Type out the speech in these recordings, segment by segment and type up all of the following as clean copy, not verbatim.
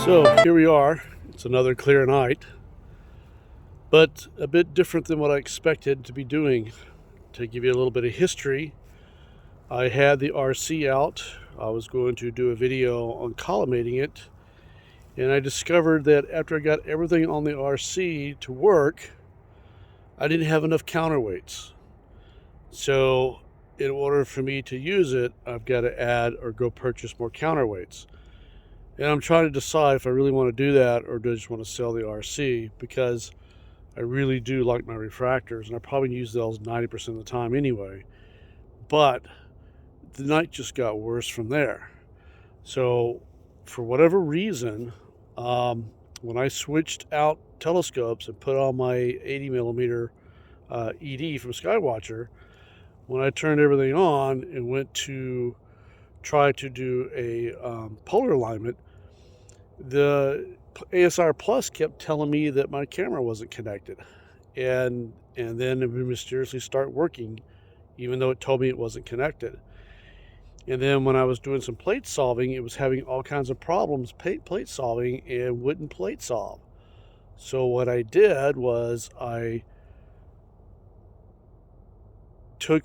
So here we are. It's another clear night, but a bit different than what I expected to be doing. To give you a little bit of history, I had the RC out. I was going to do a video on collimating it, and I discovered that after I got everything on the RC to work, I didn't have enough counterweights. So in order for me to use it, I've got to add or go purchase more counterweights. And I'm trying to decide if I really want to do that or do I just want to sell the RC, because I really do like my refractors and I probably use those 90% of the time anyway. But the night just got worse from there. So for whatever reason, when I switched out telescopes and put on my 80 millimeter ED from Skywatcher, when I turned everything on and went to try to do a polar alignment, the ASIair Plus kept telling me that my camera wasn't connected, and then it would mysteriously start working even though it told me it wasn't connected. And then when I was doing some plate solving, it was having all kinds of problems plate solving and wouldn't plate solve. So what I did was I put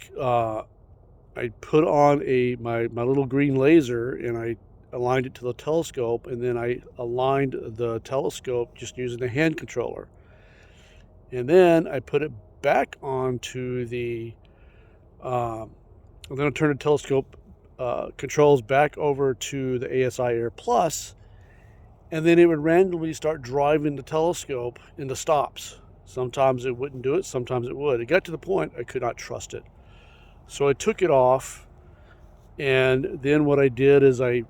on my little green laser, and I aligned it to the telescope, and then I aligned the telescope just using the hand controller. And then I put it back onto and then I turned the telescope controls back over to the ASIair Plus, and then it would randomly start driving the telescope into stops. Sometimes it wouldn't do it, sometimes it would. It got to the point I could not trust it. So I took it off, and then what I did is I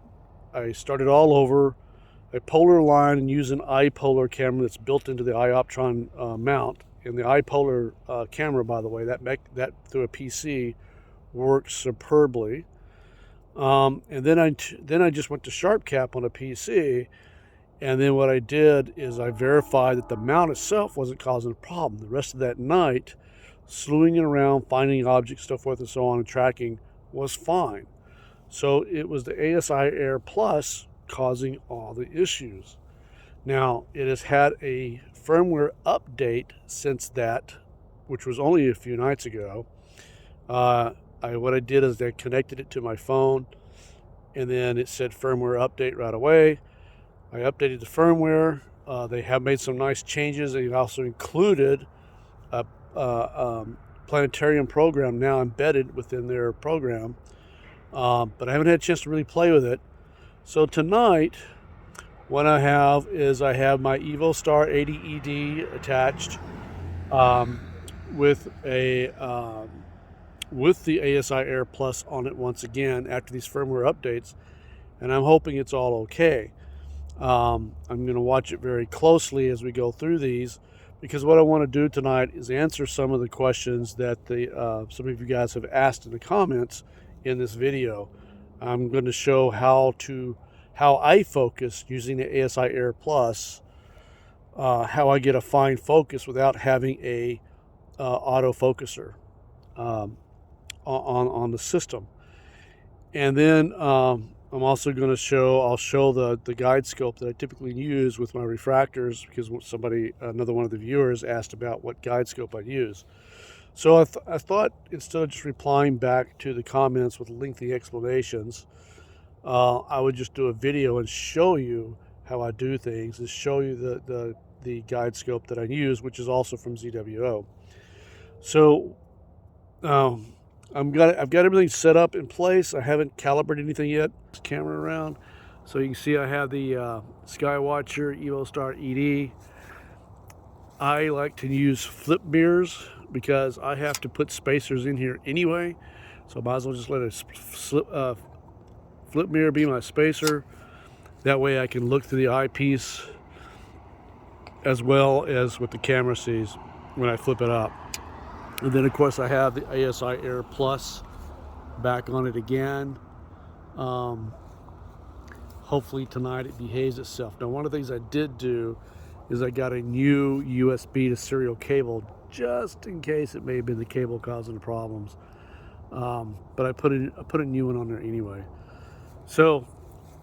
started all over. I polar aligned and used an iPolar camera that's built into the iOptron mount. And the iPolar camera, by the way, that through a PC works superbly. And then I just went to Sharp Cap on a PC, and then what I did is I verified that the mount itself wasn't causing a problem. The rest of that night, slewing it around, finding objects, so forth and so on, and tracking was fine. So it was the ASIair Plus causing all the issues. Now, it has had a firmware update since that, which was only a few nights ago. What I did is I connected it to my phone, and then it said firmware update right away. I updated the firmware. They have made some nice changes. They also included a planetarium program now embedded within their program, but I haven't had a chance to really play with it. So tonight, what I have is I have my EvoStar 80 ED attached with the ASIair Plus on it once again after these firmware updates, and I'm hoping it's all okay. I'm going to watch it very closely as we go through these, because what I want to do tonight is answer some of the questions that some of you guys have asked in the comments in this video. I'm going to show how I focus using the ASIair Plus, how I get a fine focus without having a autofocuser on the system. And then I'm also going to show the guide scope that I typically use with my refractors, because another one of the viewers asked about what guide scope I use. So I thought, instead of just replying back to the comments with lengthy explanations, I would just do a video and show you how I do things, and show you the guide scope that I use, which is also from ZWO. So I've got everything set up in place. I haven't calibrated anything yet. Camera around, so you can see I have the Skywatcher EvoStar ED. I like to use flip mirrors because I have to put spacers in here anyway, so I might as well just let a flip mirror be my spacer. That way I can look through the eyepiece as well as what the camera sees when I flip it up. And then of course I have the ASIair Plus back on it again. Hopefully tonight it behaves itself. Now, one of the things I did do is I got a new USB to serial cable, just in case it may have been the cable causing the problems. But I put a new one on there anyway. So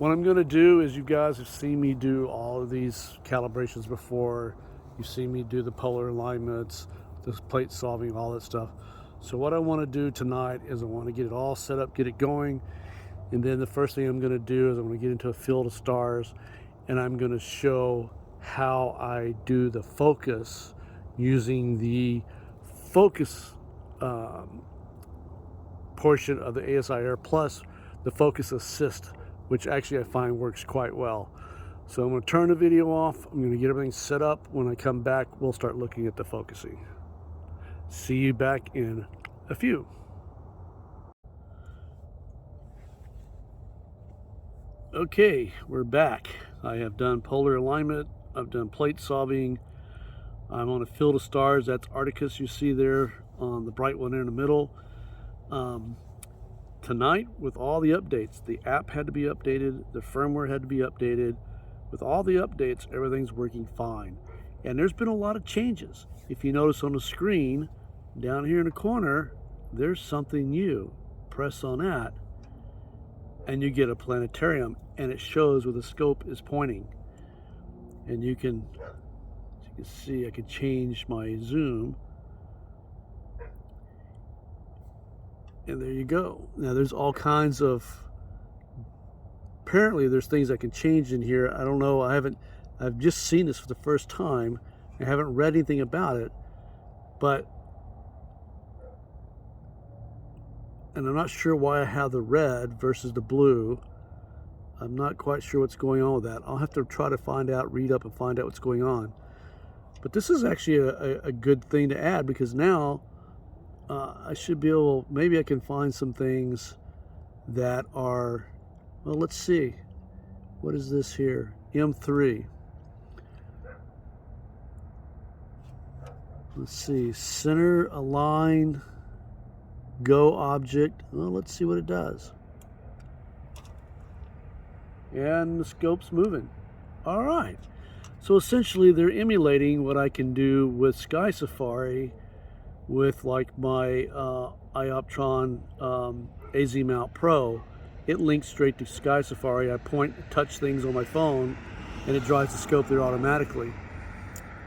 What I'm going to do is, you guys have seen me do all of these calibrations before. You've seen me do the polar alignments, the plate solving, all that stuff. So what I want to do tonight is I want to get it all set up, get it going. And then the first thing I'm going to do is I'm going to get into a field of stars, and I'm going to show how I do the focus using the focus portion of the ASIair plus the focus assist, which actually I find works quite well. So I'm going to turn the video off. I'm going to get everything set up. When I come back, we'll start looking at the focusing. See you back in a few. Okay, we're back. I have done polar alignment. I've done plate solving. I'm on a field of stars. That's Arcticus you see there on the bright one in the middle. Tonight, with all the updates, the app had to be updated, the firmware had to be updated. With all the updates, everything's working fine. And there's been a lot of changes. If you notice on the screen, down here in the corner, there's something new. Press on that, and you get a planetarium, and it shows where the scope is pointing. And you can, as you can see, I can change my zoom. And there you go. Now there's all kinds of, apparently there's things I can change in here. I don't know, I've just seen this for the first time. I haven't read anything about it, and I'm not sure why I have the red versus the blue. I'm not quite sure what's going on with that. I'll have to try to find out, read up and find out what's going on. But this is actually a good thing to add, because now I should be able, maybe I can find some things that are, well, let's see. What is this here? M3. Let's see, center, align, go object. Well, let's see what it does. And the scope's moving. All right. So essentially they're emulating what I can do with Sky Safari with like my Ioptron ASIair Pro. It links straight to Sky Safari. I touch things on my phone, and it drives the scope there automatically.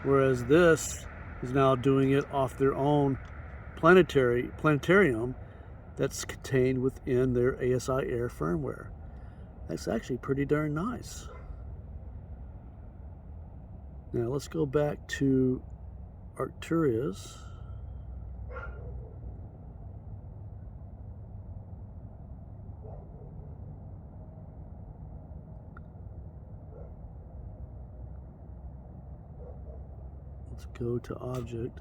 Whereas this is now doing it off their own planetarium that's contained within their ASIair firmware. That's actually pretty darn nice. Now let's go back to Arcturus. Let's go to object.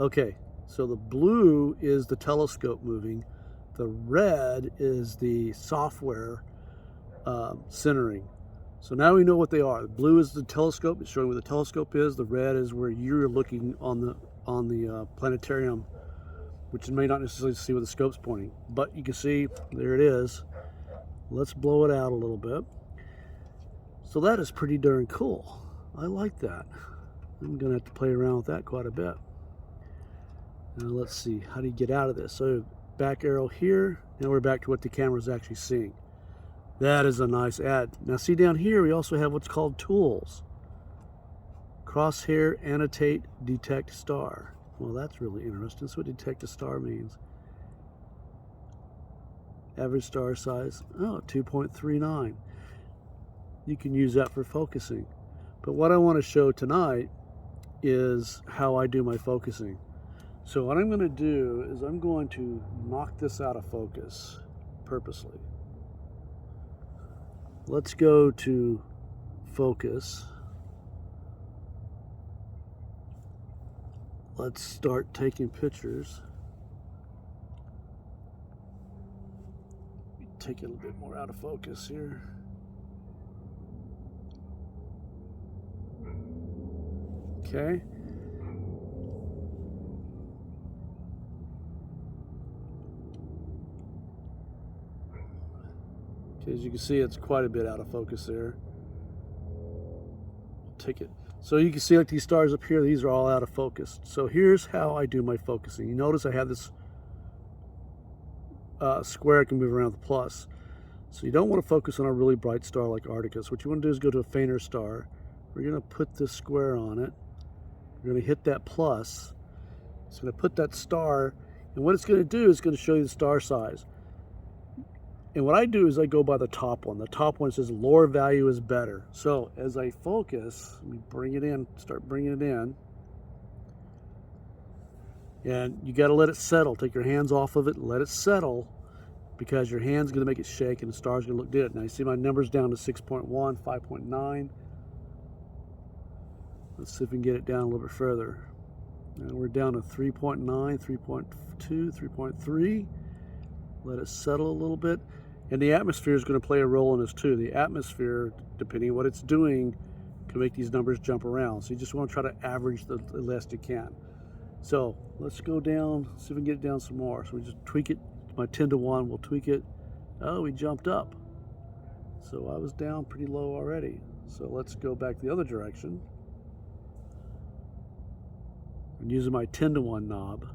Okay, so the blue is the telescope moving. The red is the software centering. So now we know what they are. The blue is the telescope. It's showing where the telescope is. The red is where you're looking on the planetarium, which you may not necessarily see where the scope's pointing. But you can see, there it is. Let's blow it out a little bit. So that is pretty darn cool. I like that. I'm going to have to play around with that quite a bit. Now let's see, how do you get out of this? So back arrow here. Now we're back to what the camera is actually seeing. That is a nice add. Now see down here, we also have what's called tools. Crosshair, annotate, detect star. Well, that's really interesting. That's what detect a star means. Average star size, 2.39. You can use that for focusing. But what I want to show tonight is how I do my focusing. So what I'm going to do is I'm going to knock this out of focus purposely. Let's go to focus. Let's start taking pictures. Take it a little bit more out of focus here. Okay. Okay, as you can see, it's quite a bit out of focus there. Take it. So you can see like these stars up here, these are all out of focus. So here's how I do my focusing. You notice I have this square I can move around with the plus. So you don't want to focus on a really bright star like Arcticus. What you want to do is go to a fainter star. We're going to put this square on it. We're going to hit that plus. It's going to put that star, and what it's going to do is going to show you the star size. And what I do is I go by the top one. The top one says lower value is better. So as I focus, let me bring it in, start bringing it in. And you got to let it settle. Take your hands off of it, let it settle, because your hand's going to make it shake and the star's going to look good. Now you see my numbers down to 6.1, 5.9. Let's see if we can get it down a little bit further. And we're down to 3.9, 3.2, 3.3. Let it settle a little bit. And the atmosphere is going to play a role in this too. The atmosphere, depending on what it's doing, can make these numbers jump around. So you just want to try to average the less you can. So let's go down, see if we can get it down some more. So we just tweak it, my 10-to-1, we'll tweak it. Oh, we jumped up. So I was down pretty low already. So let's go back the other direction. I'm using my 10-to-1 knob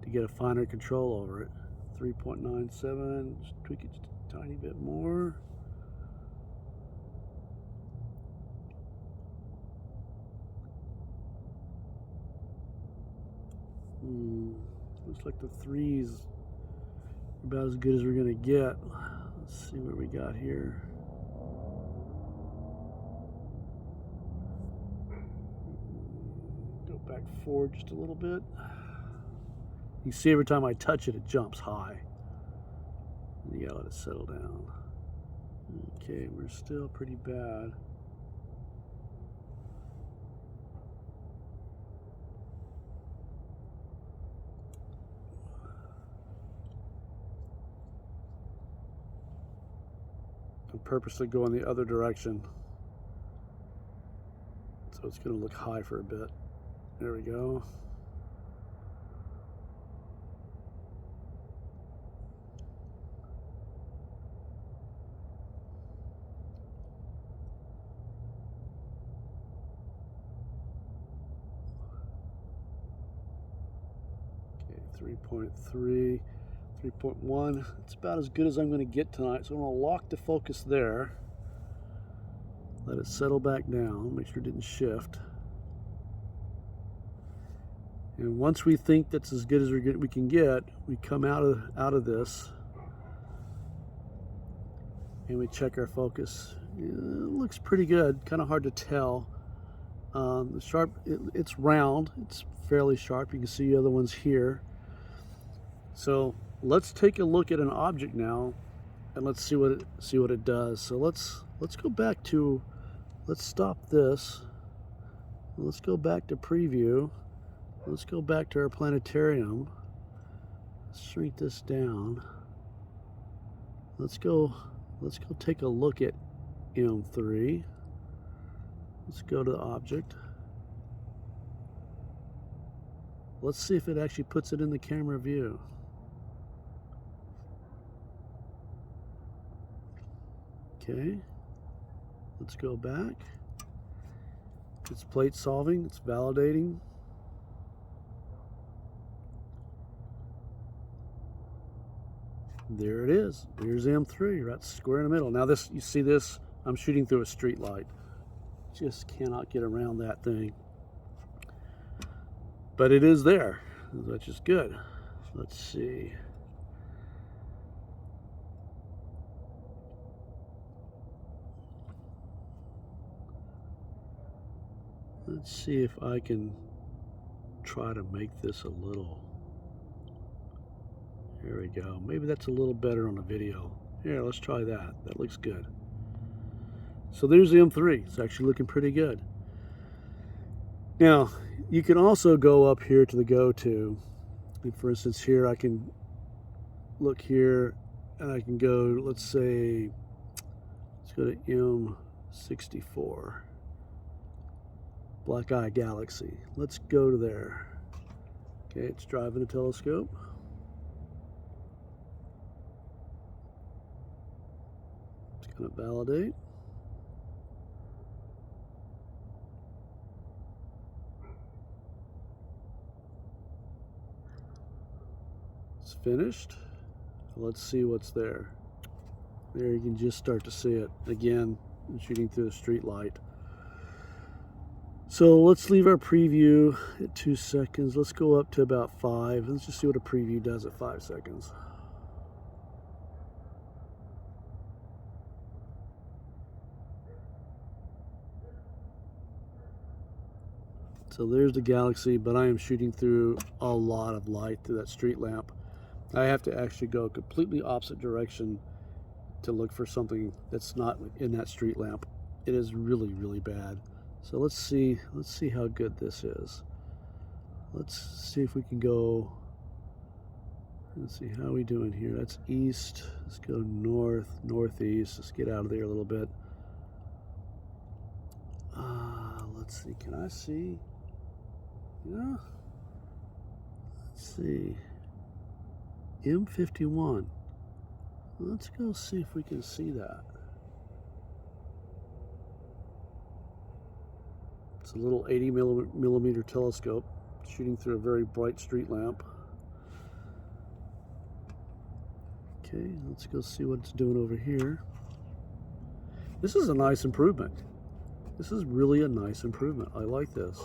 to get a finer control over it. 3.97, just tweak it just a tiny bit more. Looks like the 3's about as good as we're gonna get. Let's see what we got here. Go back forward just a little bit. You see every time I touch it, it jumps high. You gotta let it settle down. Okay, we're still pretty bad. I'm purposely going the other direction, so it's gonna look high for a bit. There we go. Okay, 3.3, 3.1. It's about as good as I'm going to get tonight. So I'm going to lock the focus there. Let it settle back down. Make sure it didn't shift. And once we think that's as good as we can get, we come out of this and we check our focus. It looks pretty good. Kind of hard to tell. The sharp, it's round. It's fairly sharp. You can see the other ones here. So let's take a look at an object now, and let's see what it does. So let's go back to, let's stop this. Let's go back to preview. Let's go back to our planetarium. Let's shrink this down. Let's go take a look at M3. Let's go to the object. Let's see if it actually puts it in the camera view. Okay, let's go back. It's plate solving, it's validating. There it is. Here's M3, right square in the middle. Now this, you see this, I'm shooting through a street light. Just cannot get around that thing. But it is there, which is good. Let's see. Let's see if I can try to make this a little. Here we go. Maybe that's a little better on the video. Here, let's try that. That looks good. So there's the M3. It's actually looking pretty good. Now, you can also go up here to the go-to. And for instance, here I can look here and I can go, let's say, let's go to M64. Black Eye Galaxy. Let's go to there. Okay, it's driving a telescope. It's going to validate. It's finished. Let's see what's there. There you can just start to see it again, shooting through the street light. So let's leave our preview at 2 seconds. Let's go up to about 5. Let's just see what a preview does at 5 seconds. So there's the galaxy, but I am shooting through a lot of light through that street lamp. I have to actually go completely opposite direction to look for something that's not in that street lamp. It is really, really bad. So let's see how good this is. Let's see if we can go. Let's see, how are we doing here? That's east. Let's go north, northeast. Let's get out of there a little bit. Let's see, can I see? Yeah. Let's see. M51. Let's go see if we can see that. It's a little 80 millimeter telescope shooting through a very bright street lamp. Okay, let's go see what it's doing over here. This is a nice improvement. This is really a nice improvement. I like this.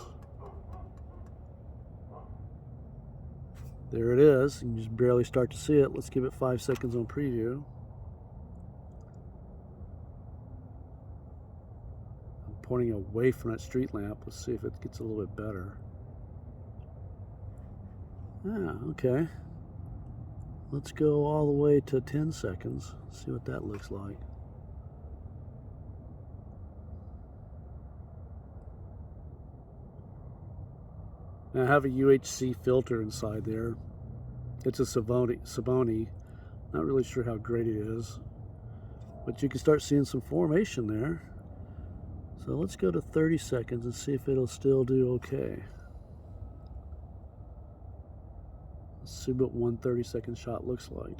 There it is. You can just barely start to see it. Let's give it 5 seconds on preview. I'm pointing away from that street lamp. Let's see if it gets a little bit better. Okay. Let's go all the way to 10 seconds. See what that looks like. Now I have a UHC filter inside there. It's a Saboni. Not really sure how great it is, but you can start seeing some formation there. So let's go to 30 seconds and see if it'll still do okay. Let's see what one 30-second shot looks like.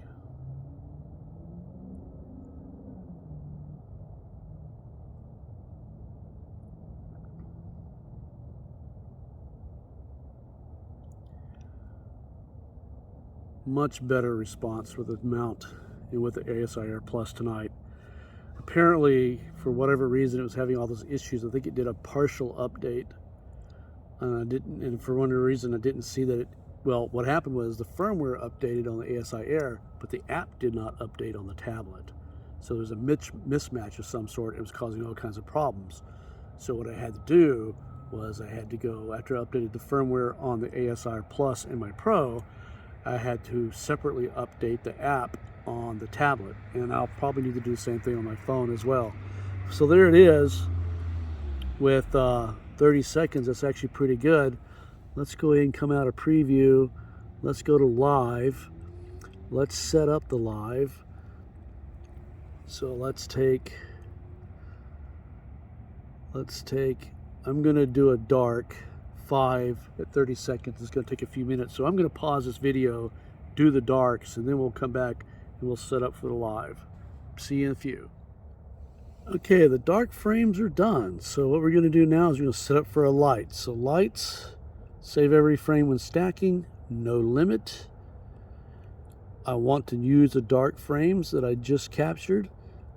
Much better response with the mount and with the ASIair Plus tonight. Apparently, for whatever reason, it was having all those issues. I think it did a partial update, and for one reason, I didn't see that it. Well, what happened was the firmware updated on the ASIair, but the app did not update on the tablet. So there's a mismatch of some sort. It was causing all kinds of problems. So what I had to do was I had to go, after I updated the firmware on the ASIair Plus and my Pro, I had to separately update the app on the tablet, and I'll probably need to do the same thing on my phone as well. So there it is with 30 seconds. That's actually pretty good. Let's go ahead and come out of preview. Let's go to live. Let's set up the live. So let's take, I'm gonna do a dark 5 at 30 seconds. It's going to take a few minutes, so I'm going to pause this video, do the darks, and then we'll come back and we'll set up for the live. See you in a few. Okay, the dark frames are done. So what we're going to do now is we're going to set up for a light. So lights, save every frame when stacking, no limit. I want to use the dark frames that I just captured.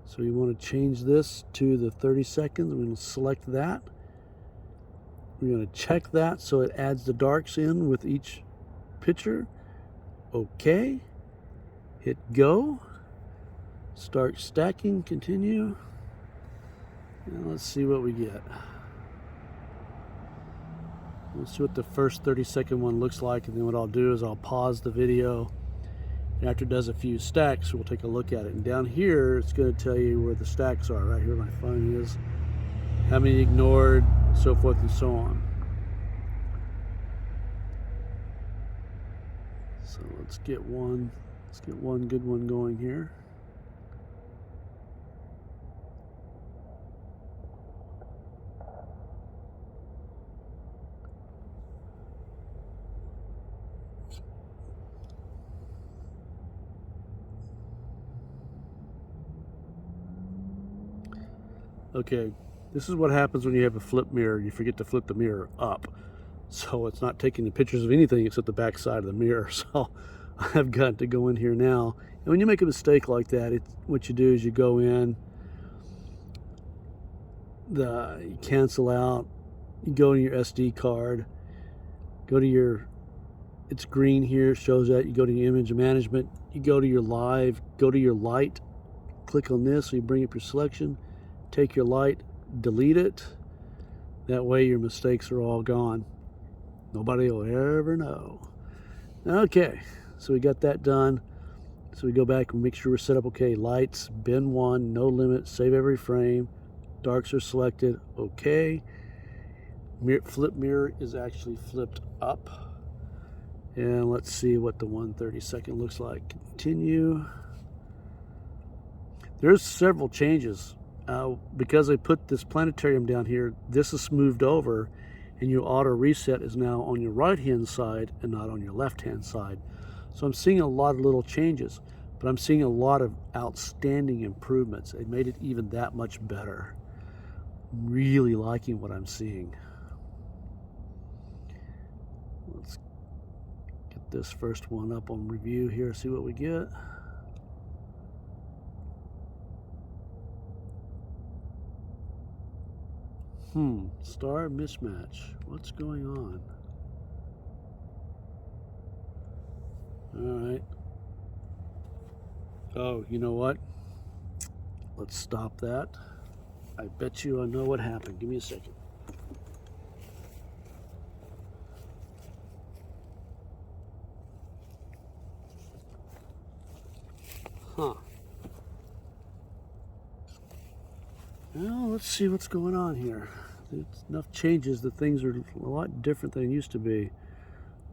So you want to change this to the 30 seconds. I'm going to select that. We're going to check that so it adds the darks in with each picture. Okay. Hit go. Start stacking, continue. And let's see what we get. Let's see what the first 30-second one looks like, and then what I'll do is I'll pause the video. And after it does a few stacks, we'll take a look at it. And down here, it's going to tell you where the stacks are. Right here my phone is. How many ignored, so forth and so on. So let's get one good one going here. Okay, this is what happens when you have a flip mirror. You forget to flip the mirror up. So it's not taking the pictures of anything except the back side of the mirror. So I've got to go in here now. And when you make a mistake like that, what you do is you go in, you cancel out, you go to your SD card, go to your, it's green here, shows that. You go to your image management, you go to your live, go to your light, click on this, so you bring up your selection, take your light, delete it. That way your mistakes are all gone. Nobody will ever know. Okay, so we got that done. So we go back and make sure we're set up okay. Lights, bin 1, no limit, save every frame. Darks are selected, okay. Flip mirror is actually flipped up. And let's see what the 1/32 looks like. Continue. There's several changes. Because I put this planetarium down here, this is moved over, and your auto reset is now on your right hand side and not on your left hand side. So I'm seeing a lot of little changes, but I'm seeing a lot of outstanding improvements. It made it even that much better. I'm really liking what I'm seeing. Let's get this first one up on review here, see what we get. Star mismatch. What's going on? All right. Oh, you know what? Let's stop that. I bet you I know what happened. Give me a second. Well, let's see what's going on here. There's enough changes that things are a lot different than they used to be.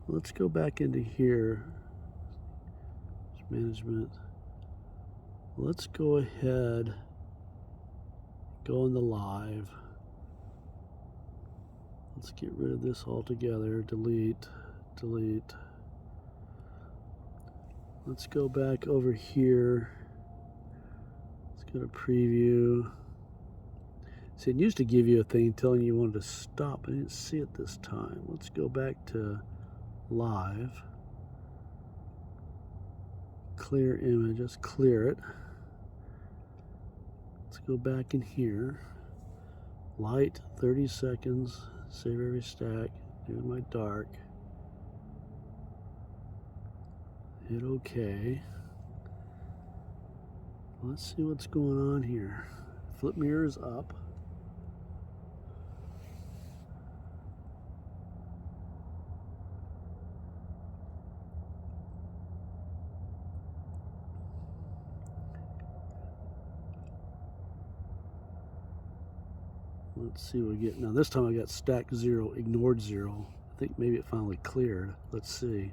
Let's go back into here. Management. Let's go ahead, go in the live. Let's get rid of this altogether. Delete, delete. Let's go back over here. Let's go to preview. See, it used to give you a thing telling you wanted to stop. I didn't see it this time. Let's go back to live. Clear image, just clear it. Let's go back in here. Light, 30 seconds. Save every stack. Do my dark. Hit OK. Let's see what's going on here. Flip mirror is up. Let's see what we get. Now this time I got stack 0, ignored 0. I think maybe it finally cleared. Let's see.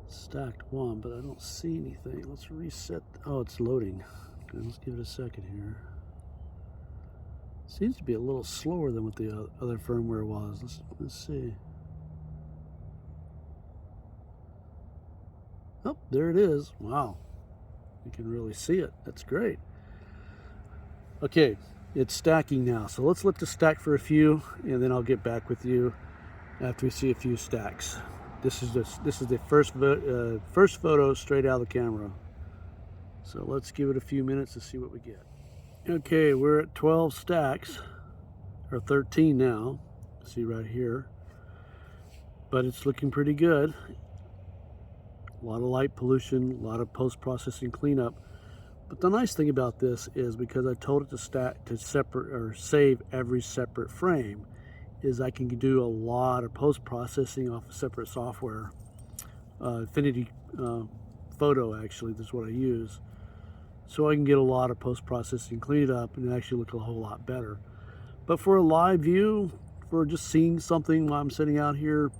Stacked 1, but I don't see anything. Let's reset. Oh, it's loading. Okay, let's give it a second here. Seems to be a little slower than what the other firmware was. Let's see. Oh, there it is. Wow. You can really see it. That's great. Okay, it's stacking now. So let's let this stack for a few, and then I'll get back with you after we see a few stacks. This is the first photo straight out of the camera. So let's give it a few minutes to see what we get. Okay, we're at 12 stacks, or 13 now. See right here. But it's looking pretty good. A lot of light pollution, a lot of post-processing cleanup. But the nice thing about this is because I told it to separate or save every separate frame, is I can do a lot of post-processing off of separate software. Affinity Photo, actually, that's what I use. So I can get a lot of post-processing, clean it up, and actually look a whole lot better. But for a live view, for just seeing something while I'm sitting out here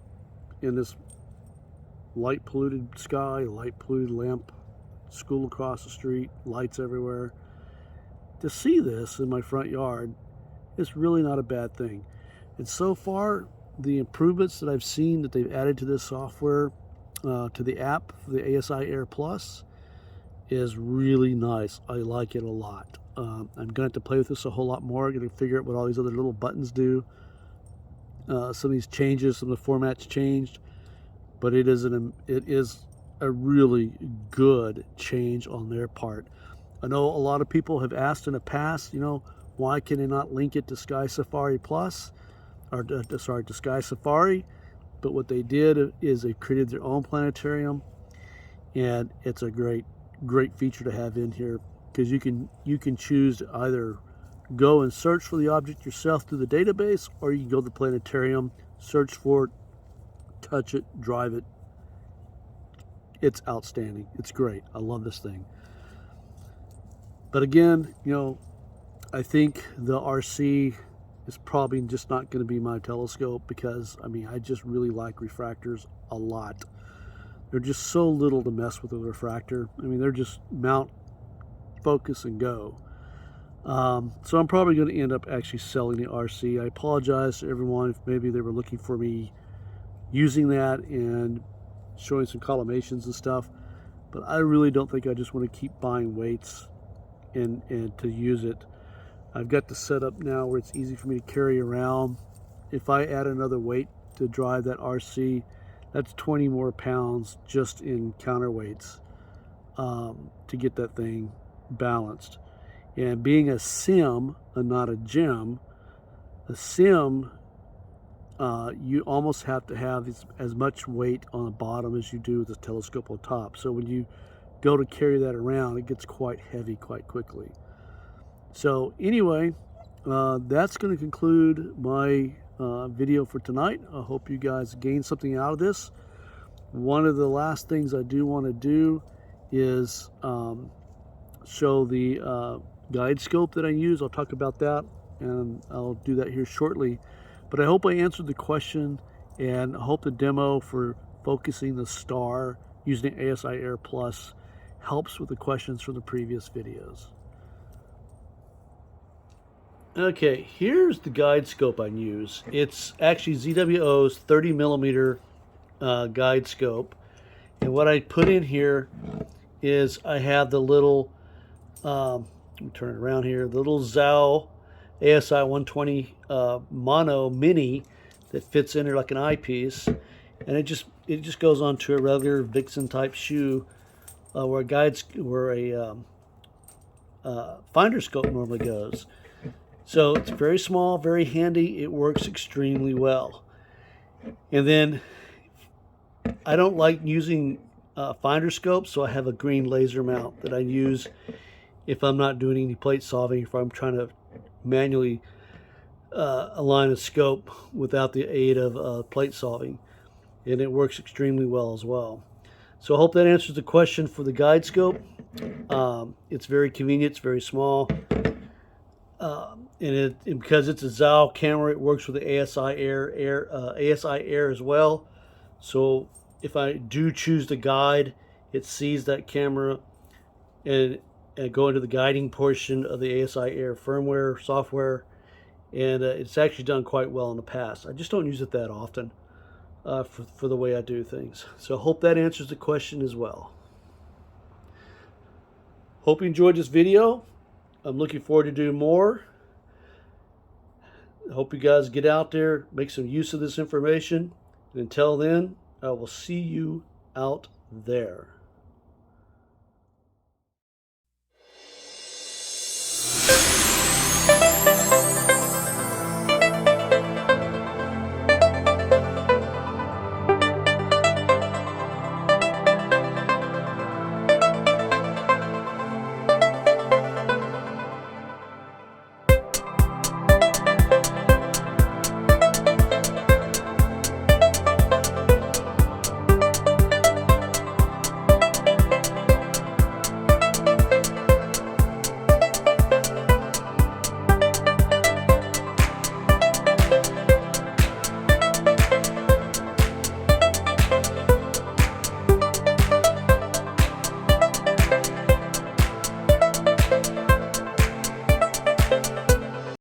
in this light polluted sky, light polluted lamp, school across the street, lights everywhere, to see this in my front yard is really not a bad thing. And so far, the improvements that I've seen that they've added to this software, to the app, the ASIair Plus, is really nice. I like it a lot. I'm going to have to play with this a whole lot more. I'm going to figure out what all these other little buttons do. Some of these changes, some of the formats changed, but it is a really good change on their part. I know a lot of people have asked in the past, why can they not link it to Sky Safari Plus, or to Sky Safari? But what they did is they created their own planetarium, and it's a great feature to have in here, because you can choose to either go and search for the object yourself through the database, or you can go to the planetarium, search for it, touch it, drive it. It's outstanding. It's great. I love this thing. But again, I think the RC is probably just not going to be my telescope, because I just really like refractors a lot. They're just so little to mess with a refractor. They're just mount, focus, and go. So I'm probably going to end up actually selling the RC. I apologize to everyone if maybe they were looking for me using that and showing some collimations and stuff, but I really don't think I just want to keep buying weights and to use it. I've got the setup now where it's easy for me to carry around. If I add another weight to drive that RC, that's 20 more pounds just in counterweights to get that thing balanced. And being a sim and not a gem, a sim, you almost have to have as much weight on the bottom as you do with the telescope on top. So when you go to carry that around, it gets quite heavy quite quickly. So anyway, that's going to conclude my video for tonight. I hope you guys gained something out of this. One of the last things I do want to do is show the guide scope that I use. I'll talk about that, and I'll do that here shortly. But I hope I answered the question, and I hope the demo for focusing the star using the ASIair Plus helps with the questions from the previous videos. Okay, here's the guide scope I use. It's actually ZWO's 30 millimeter guide scope. And what I put in here is I have the little, let me turn it around here, the little Zhao ASI 120 mono mini that fits in there like an eyepiece, and it just goes onto a regular Vixen type shoe where a finder scope normally goes. So it's very small, very handy. It works extremely well. And then I don't like using finder scopes, so I have a green laser mount that I use if I'm not doing any plate solving, if I'm trying to manually align a scope without the aid of plate solving, and it works extremely well as well. So I hope that answers the question for the guide scope. It's very convenient, it's very small, and because it's a Zhao camera, it works with the ASIair as well. So if I do choose to guide, it sees that camera and go into the guiding portion of the ASIair firmware software, and it's actually done quite well in the past. I just don't use it that often for the way I do things. So I hope that answers the question as well. Hope you enjoyed this video. I'm looking forward to doing more. I hope you guys get out there, make some use of this information, and until then, I will see you out there.